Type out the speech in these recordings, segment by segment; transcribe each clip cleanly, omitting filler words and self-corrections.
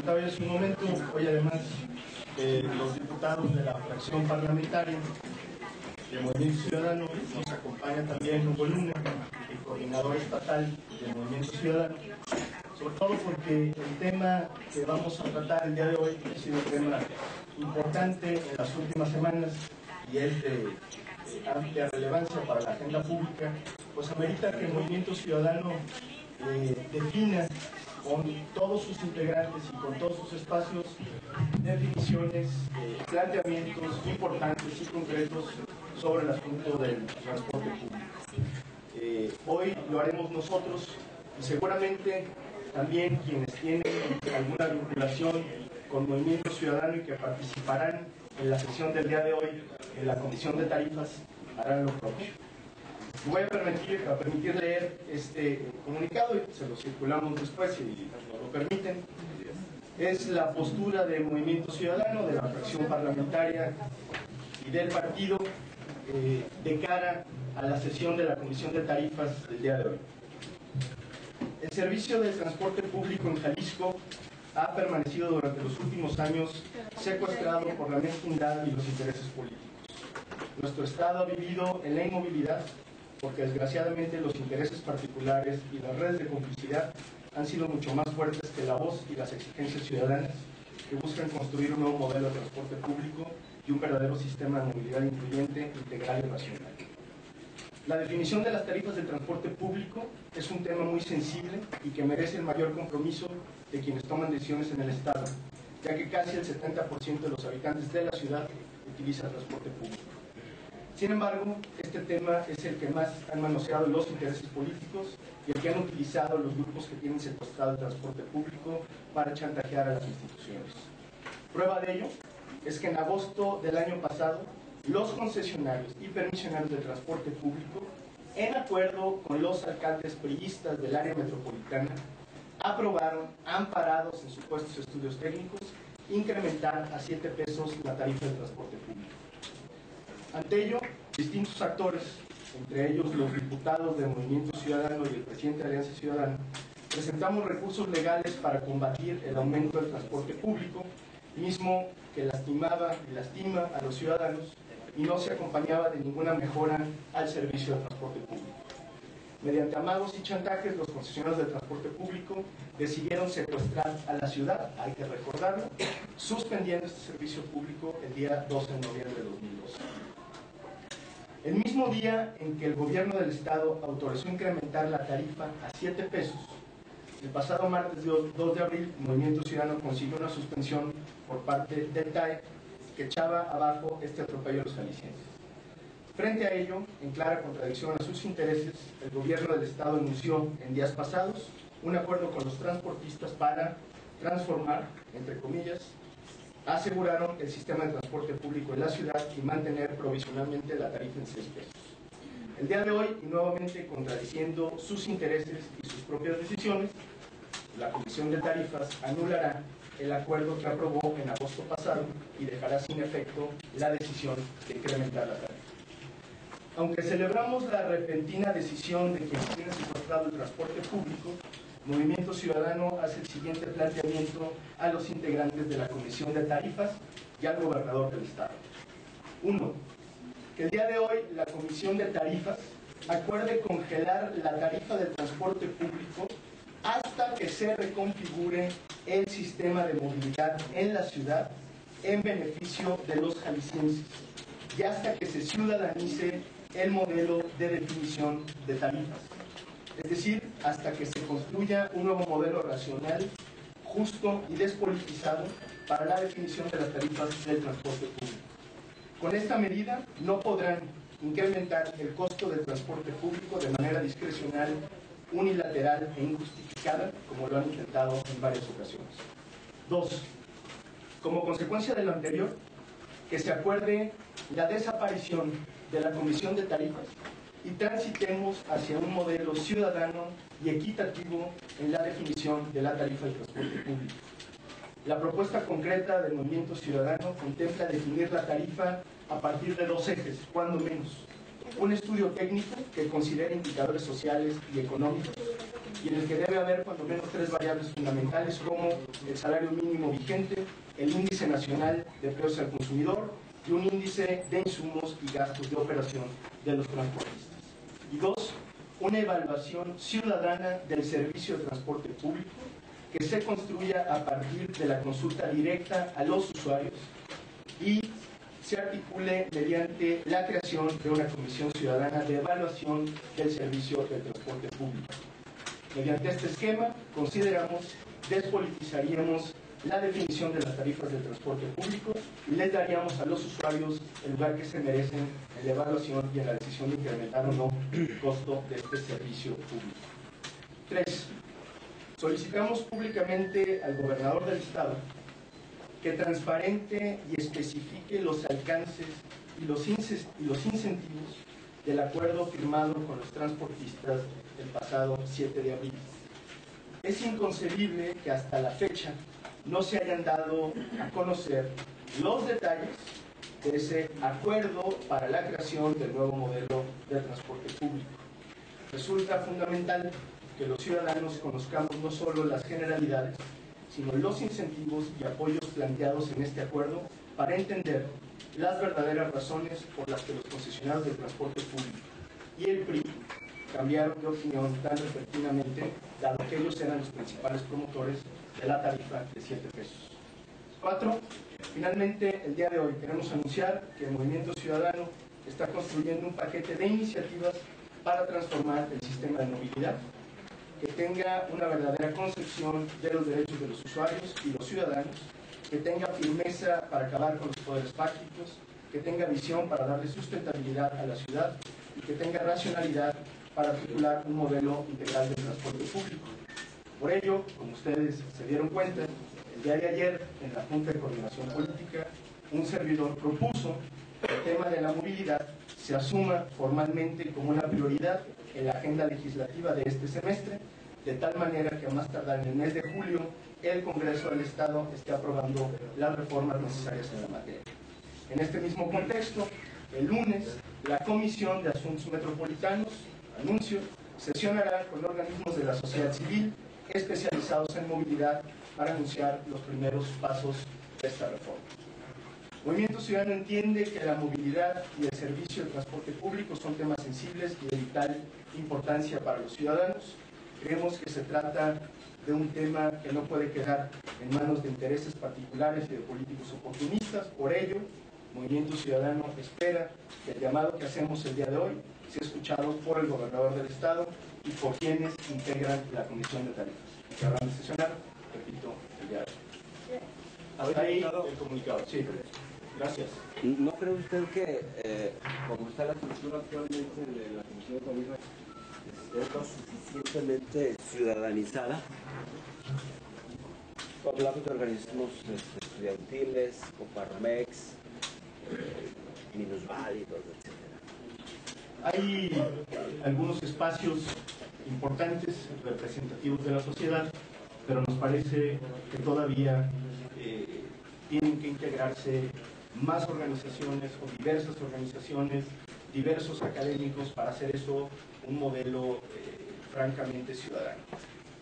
comentaba ya hace un momento, hoy además los diputados de la fracción parlamentaria de Movimiento Ciudadano nos acompaña también Hugo Luna, el coordinador estatal del Movimiento Ciudadano, sobre todo porque el tema que vamos a tratar el día de hoy ha sido un tema importante en las últimas semanas y es de amplia relevancia para la agenda pública, pues amerita que el Movimiento Ciudadano defina con todos sus integrantes y con todos sus espacios definiciones, planteamientos importantes y concretos sobre el asunto del transporte público. Hoy lo haremos nosotros y seguramente también quienes tienen alguna vinculación con Movimiento Ciudadano y que participarán en la sesión del día de hoy en la Comisión de Tarifas harán lo propio. Me voy a permitir leer este comunicado y se lo circulamos después si nos lo permiten. Es la postura del Movimiento Ciudadano, de la fracción parlamentaria y del partido de cara a la sesión de la Comisión de Tarifas del día de hoy. El servicio del transporte público en Jalisco ha permanecido durante los últimos años secuestrado por la mezquindad y los intereses políticos. Nuestro Estado ha vivido en la inmovilidad porque desgraciadamente los intereses particulares y las redes de complicidad han sido mucho más fuertes que la voz y las exigencias ciudadanas que buscan construir un nuevo modelo de transporte público y un verdadero sistema de movilidad incluyente, integral y racional. La definición de las tarifas del transporte público es un tema muy sensible y que merece el mayor compromiso de quienes toman decisiones en el Estado, ya que casi el 70% de los habitantes de la ciudad utiliza transporte público. Sin embargo, este tema es el que más han manoseado los intereses políticos y el que han utilizado los grupos que tienen secuestrado el transporte público para chantajear a las instituciones. Prueba de ello es que en agosto del año pasado, los concesionarios y permisionarios de transporte público, en acuerdo con los alcaldes priistas del área metropolitana, aprobaron, amparados en supuestos estudios técnicos, incrementar a 7 pesos la tarifa del transporte público. Ante ello, distintos actores, entre ellos los diputados del Movimiento Ciudadano y el presidente de Alianza Ciudadana, presentamos recursos legales para combatir el aumento del transporte público, mismo que lastimaba y lastima a los ciudadanos y no se acompañaba de ninguna mejora al servicio de transporte público. Mediante amagos y chantajes, los concesionarios del transporte público decidieron secuestrar a la ciudad, hay que recordarlo, suspendiendo este servicio público el día 12 de noviembre de 2012. El mismo día en que el gobierno del estado autorizó incrementar la tarifa a 7 pesos, el pasado martes 2 de abril, el Movimiento Ciudadano consiguió una suspensión por parte del TAE que echaba abajo este atropello a los jaliscienses. Frente a ello, en clara contradicción a sus intereses, el gobierno del estado anunció en días pasados un acuerdo con los transportistas para transformar, entre comillas, aseguraron el sistema de transporte público en la ciudad y mantener provisionalmente la tarifa en 6 pesos. El día de hoy, y nuevamente contradiciendo sus intereses y sus propias decisiones, la Comisión de Tarifas anulará el acuerdo que aprobó en agosto pasado y dejará sin efecto la decisión de incrementar la tarifa. Aunque celebramos la repentina decisión de quienes tienen secuestrado el transporte público, Movimiento Ciudadano hace el siguiente planteamiento a los integrantes de la Comisión de Tarifas y al gobernador del estado. 1. Que el día de hoy la Comisión de Tarifas acuerde congelar la tarifa del transporte público hasta que se reconfigure el sistema de movilidad en la ciudad en beneficio de los jaliscienses y hasta que se ciudadanice el modelo de definición de tarifas. Es decir, hasta que se construya un nuevo modelo racional, justo y despolitizado para la definición de las tarifas del transporte público. Con esta medida no podrán incrementar el costo del transporte público de manera discrecional, unilateral e injustificada, como lo han intentado en varias ocasiones. 2. Como consecuencia de lo anterior, que se acuerde la desaparición de la Comisión de Tarifas y transitemos hacia un modelo ciudadano y equitativo en la definición de la tarifa del transporte público. La propuesta concreta del Movimiento Ciudadano contempla definir la tarifa a partir de 2 ejes, cuando menos. Un estudio técnico que considere indicadores sociales y económicos, y en el que debe haber cuando menos 3 variables fundamentales como el salario mínimo vigente, el índice nacional de precios al consumidor y un índice de insumos y gastos de operación de los transportistas. Y 2, una evaluación ciudadana del servicio de transporte público que se construya a partir de la consulta directa a los usuarios y se articule mediante la creación de una comisión ciudadana de evaluación del servicio de transporte público. Mediante este esquema, consideramos, despolitizaríamos la definición de las tarifas del transporte público y les daríamos a los usuarios el lugar que se merecen en la evaluación y en la decisión de incrementar o no el costo de este servicio público. 3. Solicitamos públicamente al gobernador del estado que transparente y especifique los alcances y los incentivos del acuerdo firmado con los transportistas el pasado 7 de abril. Es inconcebible que hasta la fecha no se hayan dado a conocer los detalles de ese acuerdo para la creación del nuevo modelo de transporte público. Resulta fundamental que los ciudadanos conozcamos no solo las generalidades, sino los incentivos y apoyos planteados en este acuerdo para entender las verdaderas razones por las que los concesionarios del transporte público y el PRI cambiaron de opinión tan repentinamente, dado que ellos eran los principales promotores de la tarifa de 7 pesos. 4. Finalmente, el día de hoy queremos anunciar que el Movimiento Ciudadano está construyendo un paquete de iniciativas para transformar el sistema de movilidad, que tenga una verdadera concepción de los derechos de los usuarios y los ciudadanos, que tenga firmeza para acabar con los poderes fácticos, que tenga visión para darle sustentabilidad a la ciudad y que tenga racionalidad para articular un modelo integral de transporte público. Por ello, como ustedes se dieron cuenta, el día de ayer en la Junta de Coordinación Política, un servidor propuso que el tema de la movilidad se asuma formalmente como una prioridad en la agenda legislativa de este semestre, de tal manera que a más tardar en el mes de julio el Congreso del Estado esté aprobando las reformas necesarias en la materia. En este mismo contexto, el lunes, la Comisión de Asuntos Metropolitanos, anuncio, sesionará con organismos de la sociedad civil especializados en movilidad para anunciar los primeros pasos de esta reforma. Movimiento Ciudadano entiende que la movilidad y el servicio de transporte público son temas sensibles y de vital importancia para los ciudadanos. Creemos que se trata de un tema que no puede quedar en manos de intereses particulares y de políticos oportunistas. Por ello, Movimiento Ciudadano espera que el llamado que hacemos el día de hoy sea escuchado por el gobernador del estado y por quienes integran la Comisión de Tarifas, que habrán de sesionar, repito, el día de hoy. Hasta ahí el comunicado. Sí, gracias. ¿No cree usted que, como está la estructura actualmente de la Comisión de Tarifas, es lo suficientemente ciudadanizada? Hablamos de organismos estudiantiles, Coparmex, minusválidos, etc. Hay algunos espacios importantes, representativos de la sociedad, pero nos parece que todavía tienen que integrarse más organizaciones o diversas organizaciones, diversos académicos para hacer eso un modelo francamente ciudadano.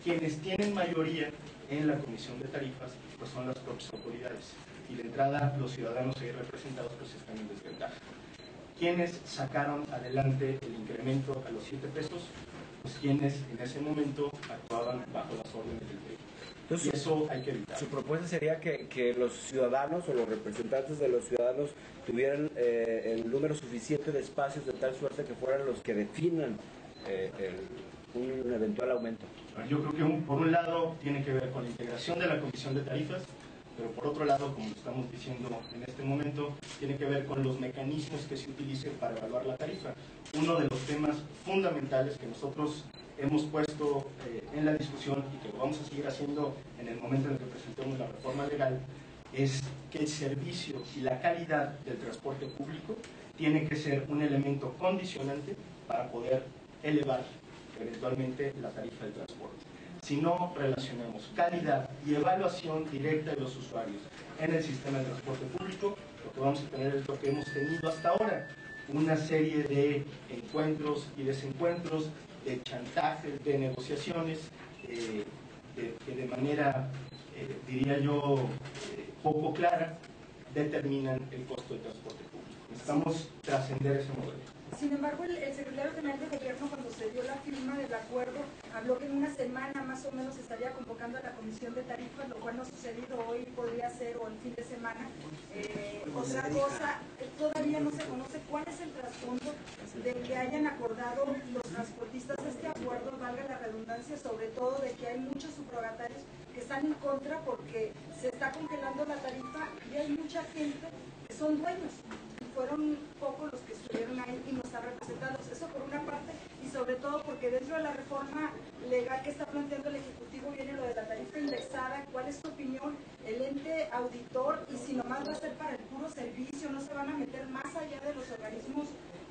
Quienes tienen mayoría en la Comisión de Tarifas pues son las propias autoridades y de entrada los ciudadanos ahí representados pues están en desventaja. Quienes sacaron adelante el incremento a los 7 pesos, pues quienes en ese momento actuaban bajo las órdenes del PRI. Entonces, y eso hay que evitar. Su propuesta sería que los ciudadanos o los representantes de los ciudadanos tuvieran el número suficiente de espacios de tal suerte que fueran los que definan un eventual aumento. Yo creo que por un lado tiene que ver con la integración de la Comisión de Tarifas, pero por otro lado, como estamos diciendo en este momento, tiene que ver con los mecanismos que se utilicen para evaluar la tarifa. Uno de los temas fundamentales que nosotros hemos puesto en la discusión y que lo vamos a seguir haciendo en el momento en el que presentemos la reforma legal es que el servicio y la calidad del transporte público tiene que ser un elemento condicionante para poder elevar eventualmente la tarifa del transporte. Si no relacionamos calidad y evaluación directa de los usuarios en el sistema de transporte público, lo que vamos a tener es lo que hemos tenido hasta ahora, una serie de encuentros y desencuentros, de chantajes, de negociaciones que de manera, diría yo, poco clara, determinan el costo del transporte público. Necesitamos trascender ese modelo. Sin embargo, el secretario general de Gobierno, cuando se dio la firma del acuerdo, habló que en una semana más o menos se estaría convocando a la comisión de tarifas, lo cual no ha sucedido hoy, podría ser, o el fin de semana. Otra cosa, todavía no se conoce cuál es el trasfondo de que hayan acordado los transportistas este acuerdo, valga la redundancia, sobre todo de que hay muchos subrogatarios que están en contra porque se está congelando la tarifa y hay mucha gente que son dueños. Fueron pocos los que estuvieron ahí y no están representados. Eso por una parte, y sobre todo porque dentro de la reforma legal que está planteando el Ejecutivo viene lo de la tarifa indexada. ¿Cuál es tu opinión? El ente auditor, y si nomás va a ser para el puro servicio, no se van a meter más allá de los organismos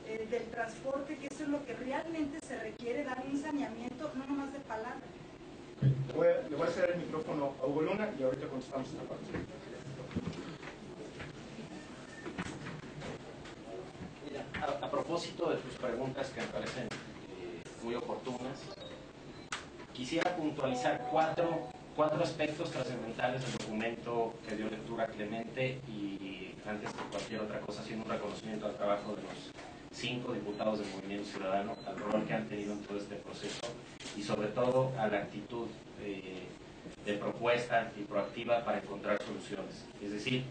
del transporte, que eso es lo que realmente se requiere, dar un saneamiento, no nomás de palabra. Le voy a hacer el micrófono a Hugo Luna y ahorita contestamos esta parte. A propósito de tus preguntas que me parecen muy oportunas, quisiera puntualizar cuatro aspectos trascendentales del documento que dio lectura Clemente, y antes que cualquier otra cosa haciendo un reconocimiento al trabajo de los 5 diputados del Movimiento Ciudadano, al rol que han tenido en todo este proceso y sobre todo a la actitud de propuesta y proactiva para encontrar soluciones. Es decir,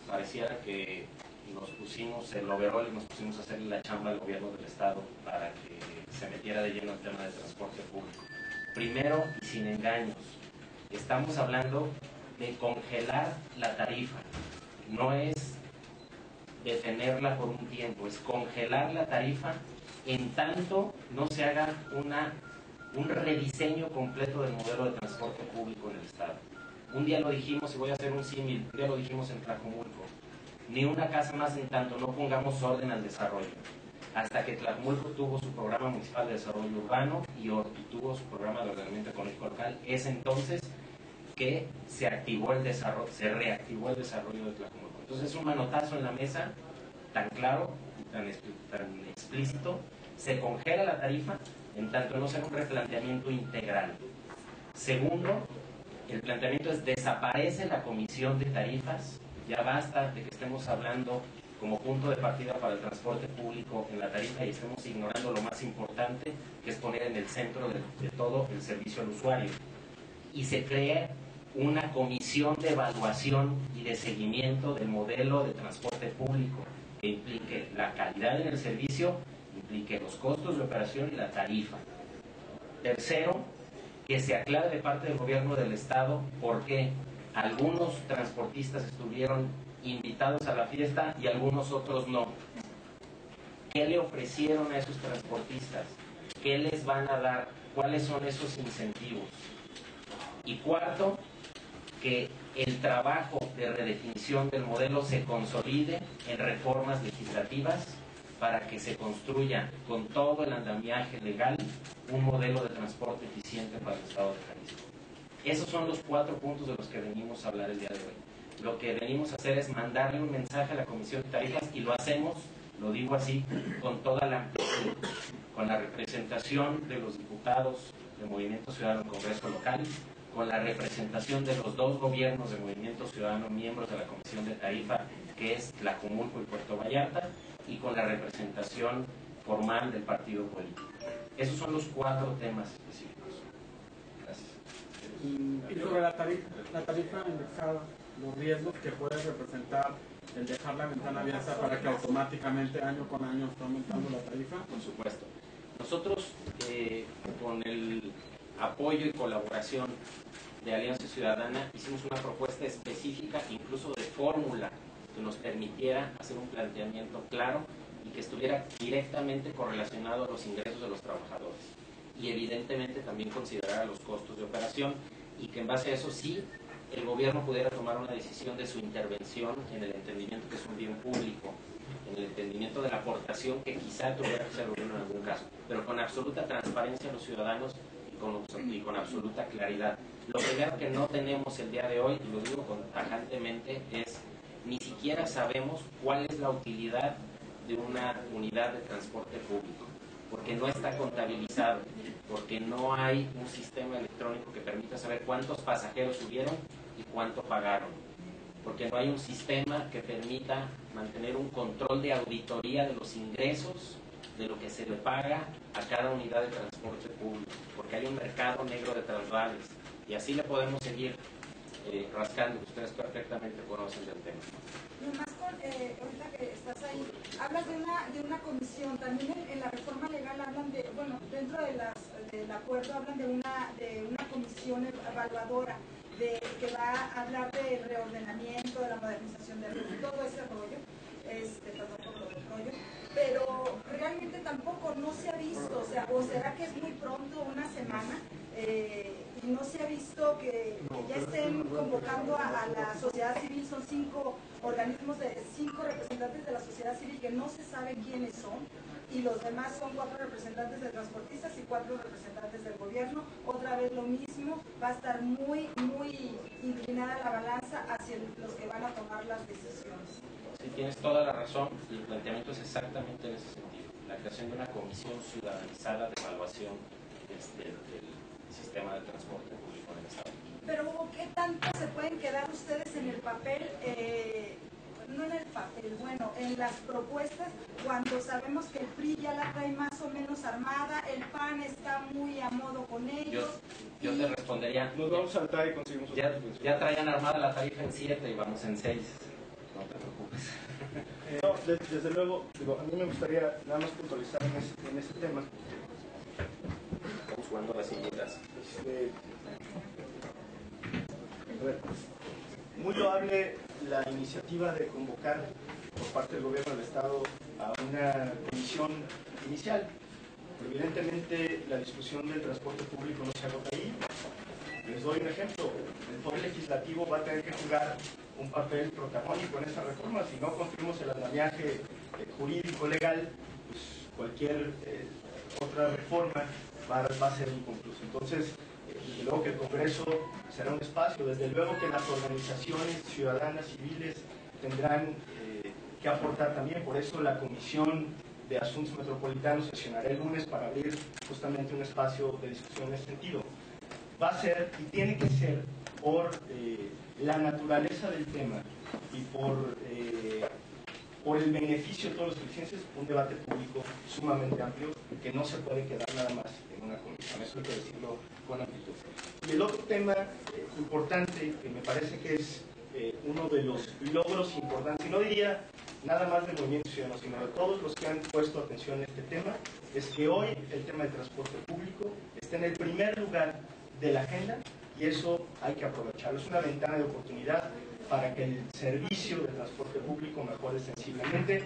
pareciera que nos pusimos el overall y nos pusimos a hacerle la chamba al gobierno del Estado para que se metiera de lleno el tema del transporte público. Primero, y sin engaños, estamos hablando de congelar la tarifa. No es detenerla por un tiempo, es congelar la tarifa en tanto no se haga un rediseño completo del modelo de transporte público en el Estado. Un día lo dijimos, y voy a hacer un símil, un día lo dijimos en Tlajomulco: ni una casa más en tanto no pongamos orden al desarrollo. Hasta que Tlajomulco tuvo su programa municipal de desarrollo urbano y tuvo su programa de ordenamiento económico local, es entonces que se reactivó el desarrollo de Tlajomulco. Entonces es un manotazo en la mesa, tan claro y tan explícito. Se congela la tarifa en tanto no sea un replanteamiento integral. Segundo, el planteamiento es: desaparece la comisión de tarifas. Ya basta de que estemos hablando como punto de partida para el transporte público en la tarifa y estemos ignorando lo más importante, que es poner en el centro de todo el servicio al usuario. Y se crea una comisión de evaluación y de seguimiento del modelo de transporte público que implique la calidad en el servicio, implique los costos de operación y la tarifa. Tercero, que se aclare de parte del gobierno del Estado por qué algunos transportistas estuvieron invitados a la fiesta y algunos otros no. ¿Qué le ofrecieron a esos transportistas? ¿Qué les van a dar? ¿Cuáles son esos incentivos? Y cuarto, que el trabajo de redefinición del modelo se consolide en reformas legislativas para que se construya con todo el andamiaje legal un modelo de transporte eficiente para el Estado de Jalisco. Esos son los 4 puntos de los que venimos a hablar el día de hoy. Lo que venimos a hacer es mandarle un mensaje a la Comisión de Tarifas, y lo hacemos, lo digo así, con toda la amplitud, con la representación de los diputados del Movimiento Ciudadano en Congreso local, con la representación de los 2 gobiernos del Movimiento Ciudadano miembros de la Comisión de Tarifa, que es Tlajomulco y Puerto Vallarta, y con la representación formal del partido político. Esos son los 4 temas específicos. Gracias. Y sobre la tarifa indexada, los riesgos que puede representar el dejar la ventana abierta para que automáticamente año con año esté aumentando la tarifa. Por supuesto. Nosotros, con el apoyo y colaboración de Alianza Ciudadana, hicimos una propuesta específica, incluso de fórmula, que nos permitiera hacer un planteamiento claro y que estuviera directamente correlacionado a los ingresos de los trabajadores. Y evidentemente también considerar los costos de operación, y que en base a eso sí el gobierno pudiera tomar una decisión de su intervención en el entendimiento que es un bien público, en el entendimiento de la aportación que quizá tuviera que hacer el gobierno en algún caso, pero con absoluta transparencia a los ciudadanos y con absoluta claridad. Lo primero que no tenemos el día de hoy, y lo digo tajantemente, es ni siquiera sabemos cuál es la utilidad de una unidad de transporte público. porque no está contabilizado, porque no hay un sistema electrónico que permita saber cuántos pasajeros subieron y cuánto pagaron, porque no hay un sistema que permita mantener un control de auditoría de los ingresos, de lo que se le paga a cada unidad de transporte público, porque hay un mercado negro de traslados, y así le podemos seguir rascando, que ustedes perfectamente conocen del tema. Nomás ahorita que estás ahí, hablas de una comisión, también en la reforma legal hablan de, bueno, dentro del acuerdo hablan de una comisión evaluadora que va a hablar del reordenamiento, de la modernización de todo ese rollo, perdón por lo del rollo, pero realmente tampoco no se ha visto, o sea, o será que es muy pronto, una semana, y no se ha visto que ya estén convocando a la sociedad civil. Son 5 organismos, 5 representantes de la sociedad civil que no se sabe quiénes son, y los demás son 4 representantes de transportistas y 4 representantes del gobierno. Otra vez lo mismo, va a estar muy inclinada la balanza hacia los que van a tomar las decisiones. Sí, tienes toda la razón, y el planteamiento es exactamente en ese sentido, la creación de una comisión ciudadanizada de evaluación del sistema de transporte público en el Estado. Pero ¿qué tanto se pueden quedar ustedes en el papel, no en el papel, bueno, en las propuestas, cuando sabemos que el PRI ya la trae más o menos armada, el PAN está muy a modo con ellos? Yo te respondería, Nos vamos a saltar y conseguimos ya traían armada la tarifa en 7 y vamos en 6, no te preocupes. No, desde luego, digo, a mí me gustaría nada más puntualizar en ese tema. Estamos jugando las sillitas. A ver, muy loable la iniciativa de convocar por parte del gobierno del Estado a una comisión inicial. Evidentemente la discusión del transporte público no se agota ahí. Les doy un ejemplo, el Poder Legislativo va a tener que jugar un papel protagónico en esta reforma. Si no construimos el andamiaje jurídico legal, pues cualquier otra reforma va a ser inconclusa. Entonces, desde luego que el Congreso será un espacio, desde luego que las organizaciones ciudadanas civiles tendrán que aportar también. Por eso la Comisión de Asuntos Metropolitanos sesionará el lunes para abrir justamente un espacio de discusión en ese sentido. Va a ser y tiene que ser, por la naturaleza del tema y por el beneficio de todos los jaliscienses, un debate público sumamente amplio que no se puede quedar nada más en una comisión. Eso hay que decirlo con amplitud. Y el otro tema importante, que me parece que es uno de los logros importantes, y no diría nada más del Movimiento Ciudadano, sino de todos los que han puesto atención a este tema, es que hoy el tema del transporte público está en el primer lugar de la agenda, y eso hay que aprovecharlo. Es una ventana de oportunidad para que el servicio de transporte público mejore sensiblemente.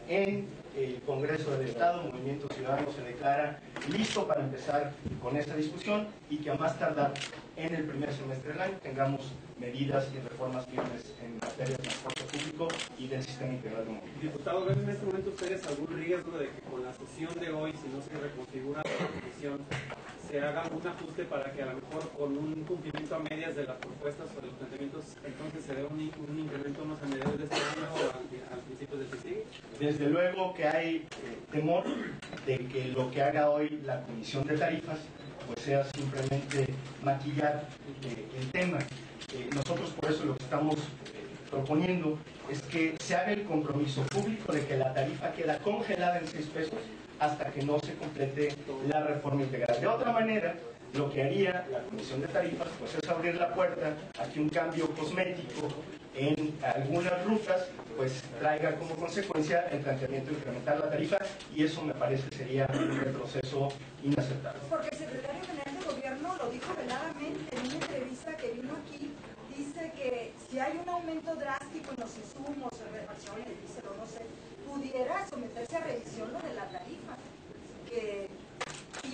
En el Congreso del Estado, Movimiento Ciudadano se declara listo para empezar con esta discusión, y que a más tardar en el primer semestre del año tengamos medidas y reformas firmes en materia de transporte público y del sistema integral de movilidad. Diputado, ¿ven en este momento ustedes algún riesgo de que con la sesión de hoy, si no se reconfigura la comisión, se haga un ajuste para que a lo mejor con un cumplimiento a medias de las propuestas o de los planteamientos, entonces se dé un incremento unos a mediados de este año o al principio del que sigue? Desde luego que hay temor de que lo que haga hoy la Comisión de Tarifas pues sea simplemente maquillar el tema. Nosotros por eso lo que estamos proponiendo es que se haga el compromiso público de que la tarifa queda congelada en 6 pesos hasta que no se complete la reforma integral. De otra manera, lo que haría la Comisión de Tarifas pues es abrir la puerta a que un cambio cosmético en algunas rutas pues traiga como consecuencia el planteamiento de incrementar la tarifa, y eso me parece sería un retroceso inaceptable. Porque el secretario general de gobierno lo dijo veladamente en una entrevista que vino aquí. Dice que si hay un aumento drástico en los insumos, en refacciones, díselo, no sé, pudiera someterse a revisión lo de la tarifa. Que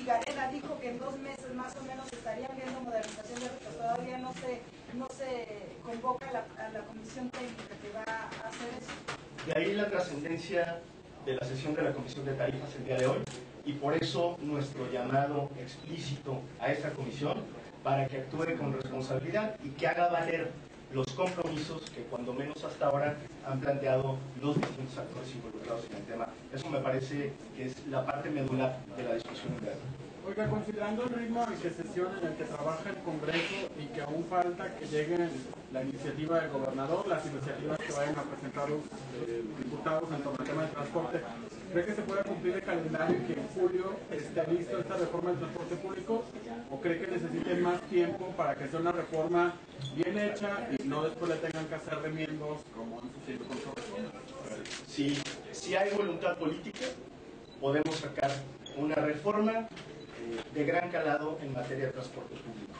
Garela dijo que en 2 meses más o menos estarían viendo modernización de rutas. Todavía no se convoca a la comisión técnica que va a hacer eso. De ahí la trascendencia de la sesión de la Comisión de Tarifas el día de hoy, y por eso nuestro llamado explícito a esta comisión para que actúe con responsabilidad y que haga valer los compromisos que cuando menos hasta ahora han planteado los distintos actores involucrados en el tema. Eso me parece que es la parte medular de la discusión interna. Oiga, considerando el ritmo de sesión en el que trabaja el Congreso y que aún falta que lleguen la iniciativa del gobernador, las iniciativas que vayan a presentar los diputados en torno al tema del transporte, ¿cree que se pueda cumplir el calendario y que en julio esté listo esta reforma del transporte público? ¿O cree que necesiten más tiempo para que sea una reforma bien hecha y no después le tengan que hacer remiendos como han sucedido con otras reformas? Si hay voluntad política, podemos sacar una reforma de gran calado en materia de transporte público.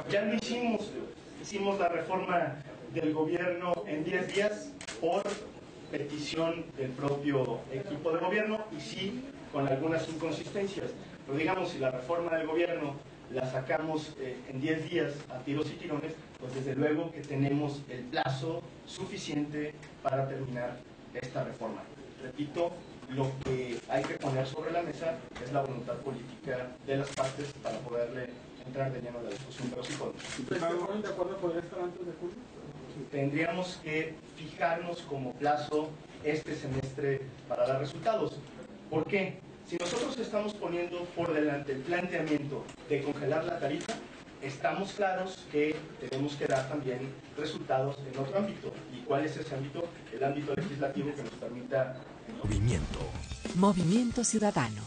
Ya lo hicimos la reforma del gobierno en 10 días por petición del propio equipo de gobierno y sí con algunas inconsistencias. Pero digamos, si la reforma del gobierno la sacamos en 10 días a tiros y tirones, pues desde luego que tenemos el plazo suficiente para terminar esta reforma. Repito, lo que hay que poner sobre la mesa es la voluntad política de las partes para poderle entrar de lleno a la discusión, pero sí podemos. ¿Ustedes se ponen de acuerdo? ¿Podría estar antes de julio? Tendríamos que fijarnos como plazo este semestre para dar resultados. ¿Por qué? Si nosotros estamos poniendo por delante el planteamiento de congelar la tarifa, estamos claros que tenemos que dar también resultados en otro ámbito. ¿Y cuál es ese ámbito? El ámbito legislativo que nos permita... Movimiento Ciudadano.